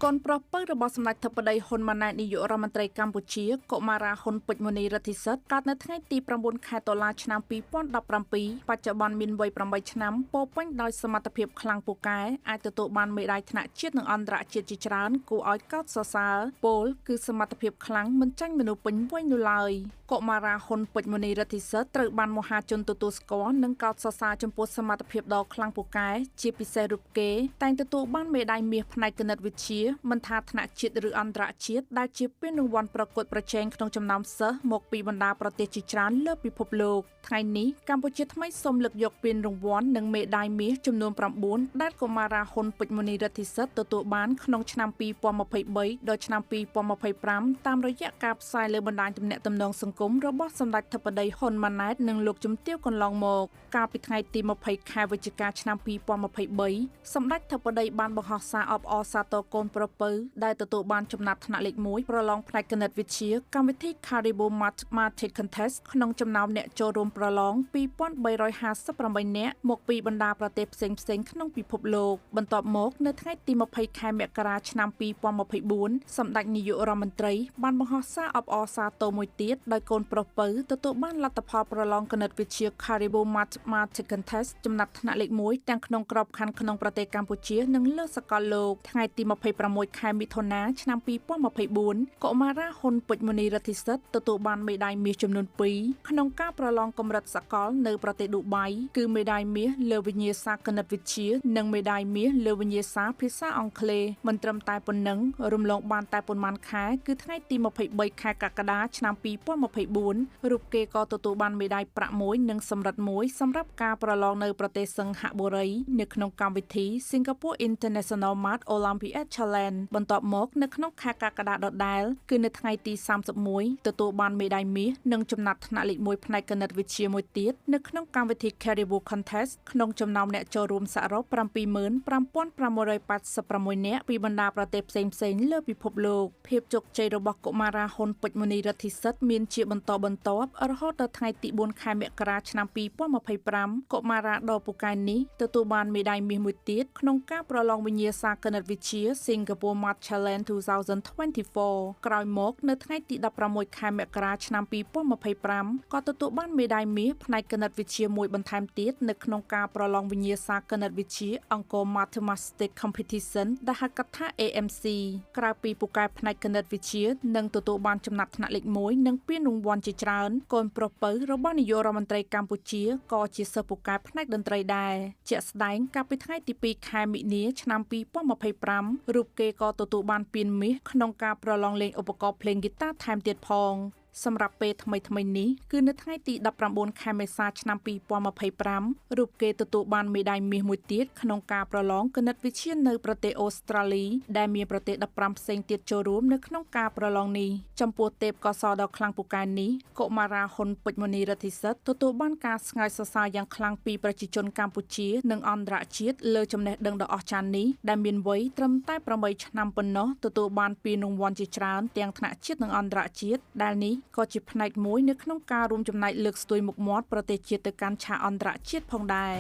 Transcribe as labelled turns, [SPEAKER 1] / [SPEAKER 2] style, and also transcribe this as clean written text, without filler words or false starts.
[SPEAKER 1] កូនប្រុសពៅរបស់សម្ដេចធិបតីហ៊ុនម៉ាណែតនាយករដ្ឋមន្ត្រីកម្ពុជាកុមារាហ៊ុនពេជ្រមុនីរិទ្ធិសិទ្ធកើតនៅថ្ងៃទី9 ខែតុលាឆ្នាំ2017បច្ចុប្បន្នមានវ័យ8ឆ្នាំពោពេញដោយសមត្ថភាពខ្លាំងពូកែអាចទទួលបានមេដាយថ្នាក់ជាតិនិងអន្តរជាតិជាច្រើនគួរឲ្យកោតសរសើរពោលគឺសមត្ថភាពខ្លាំងមិនចាញ់មនុស្សពេញវ័យនោះឡើយកុមារាហ៊ុនពេជ្រមុនីរិទ្ធិសិទ្ធត្រូវបានមហាជនទទួលស្គាល់និងកោតសរសើរចំពោះសមត្ថភាពដ៏ខ្លាំងពូកែជាពិសេសរូបគេតែងទទួលបានមេដាយមាសផ្នែកគណិតវិទ្យាមិនថាថ្នាក់ជាតិឬអន្តរជាតិដែលជាពានរង្វាន់ប្រកួតប្រជែងក្នុងចំណោមសិស្សមកពីបណ្ដាប្រទេសជាច្រើនលើពិភពលោកថ្ងៃនេះកម្ពុជាថ្មីសូមលើកយកពានរង្វាន់និងមេដាយមាសចំនួន9ដែលកុមារាហ៊ុនពេជ្រមុនីរិទ្ធិសិទ្ធទទួលបានក្នុងឆ្នាំ2023ដល់ឆ្នាំ2025តាមរយៈការផ្សាយលើបណ្ដាញទំនាក់ទំនងសង្គមរបស់សម្ដេចធិបតីហ៊ុនម៉ាណែតនិងលោកជំទាវកន្លងមកកាលពីថ្ងៃទី20ខែវិច្ឆិកាឆ្នាំ2023សម្ដេចធិបតីបានបង្ហោះសារអបអរសាទរកូនប្រុសពៅដែលទទួលបានចំណាត់ថ្នាក់លេខ1ប្រឡងផ្នែកគណិតវិទ្យាកម្មវិធី Caribou Mathematics Contest ក្នុងចំណោមអ្នកចូលរួមប្រឡង2358នាក់មកពីបណ្ដាប្រទេសផ្សេងៗក្នុងពិភពលោកបន្ទាប់មកនៅថ្ងៃទី20ខែមករាឆ្នាំ2024សម្ដេចនាយករដ្ឋមន្ត្រីបានបង្ហោះសារអបអរសាទរមួយទៀតដោយកូនប្រុសពៅទទួលបានលទ្ធផលប្រឡងគណិតវិទ្យា Caribou Mathematics Contest ចំណាត់ថ្នាក់លេខ1ទាំងក្នុងក្របខ័ណ្ឌក្នុងប្រទេសកម្ពុជានិងលើសកលលោកថ្ងៃទី26ខែមិថុនាឆ្នាំ2024កុមារាហ៊ុនពេជ្រមុនីរិទ្ធិសិទ្ធទទួលបានមេដាយមាសចំនួន2ក្នុងការប្រឡងកម្រិតសកលនៅប្រទេសឌូបៃគឺមេដាយមាសលើវិញ្ញាសាគណិតវិទ្យានិងមេដាយមាសលើវិញ្ញាសាភាសាអង់គ្លេសមិនត្រឹមតែប៉ុណ្ណឹងរំលងបានតែប៉ុន្មានខែគឺថ្ងៃទី23ខែកក្កដាឆ្នាំ2024រូបគេក៏ទទួលបានមេដាយប្រាក់មួយនិងសំរឹទ្ធមួយសម្រាប់ការប្រឡងនៅប្រទេសសិង្ហបុរីនៅក្នុងកម្មវិធី Singapore International Math Olympiad Challenge បន្ទាប់មកនៅក្នុងខែកក្កដាដដែលគឺនៅថ្ងៃទី31ទទួលបានមេដាយមាសនិងចំណាត់ថ្នាក់លេខ1ផ្នែកគណិតវិទ្យាមួយទៀតនៅក្នុងកម្មវិធី Caribou Contest ក្នុងចំណោមអ្នកចូលរួមសរុប75586នាក់ពីបណ្ដាប្រទេសផ្សេងៗលើពិភពលោកភាពជោគជ័យរបស់កុមារាហ៊ុនពេជ្រមុនីរិទ្ធិសិទ្ធមានជាបន្តបន្ទាប់រហូតដល់ថ្ងៃទី4ខែមករាឆ្នាំ2025កុមារាដ៏ពូកែនេះទទួលបានមេដាយមាសមួយទៀតក្នុងការប្រឡងវិញ្ញាសាគណិតវិទ្យា Singapore Math Challenge 2024ក្រោយមកនៅថ្ងៃទី16ខែមករាឆ្នាំ2025ក៏ទទួលបានមេដាយមាសផ្នែកគណិតវិទ្យាមួយបន្ថែមទៀតនៅក្នុងការប្រឡងវិញ្ញាសាគណិតវិទ្យាអង្គរ Mathematics Competition ដែលហៅកាត់ថា AMC ក្រៅពីពូកែផ្នែកគណិតវិទ្យានិងទទួលបានចំណាត់ថ្នាក់លេខ1និងពានរង្វាន់ជាច្រើនកូនប្រុសពៅរបស់នាយករដ្ឋមន្ត្រីកម្ពុជាក៏ជាសិស្សពូកែផ្នែកតន្ត្រីដែរជាក់ស្ដែងកាលពីថ្ងៃទី2ខែមិនិនាឆ្នាំ2025រូបគេក៏ទទួលបានពានមាសក្នុងការប្រឡងលេងឧបករណ៍ភ្លេងហ្គីតាថែមទៀតផងសម្រាប់ពេលថ្មីនេះគឺនៅថ្ងៃទី19ខែមេសាឆ្នាំ2025រូបគេទទួលបានមេដាយមាសមួយទៀតក្នុងការប្រឡងគណិតវិទ្យានៅប្រទេសអូស្ត្រាលីដែលមានប្រទេស15ផ្សេងទៀតចូលរួមនៅក្នុងការប្រឡងនេះចំពោះទេពកោសល្យដ៏ខ្លាំងពូកែនេះកុមារាហ៊ុនពេជ្រមុនីរិទ្ធិសិទ្ធទទួលបានការស្ងើចសរសើរយ៉ាងខ្លាំងពីប្រជាជនកម្ពុជានិងអន្តរជាតិលើចំណេះដឹងដ៏អស្ចារ្យនេះដែលមានវ័យត្រឹមតែ8ឆ្នាំប៉ុណ្ណោះទទួលបានពានរង្វាន់ជាច្រើនទាំងថ្នាក់ជាតិនិងអន្តរជាតិដែលនេះក៏ជាផ្នែកមួយនៅក្នុងការរួមចំណែកលើកស្ទួយមុខមាត់ប្រទេសជាតិទៅកាន់ឆាកអន្តរជាតិផងដែរ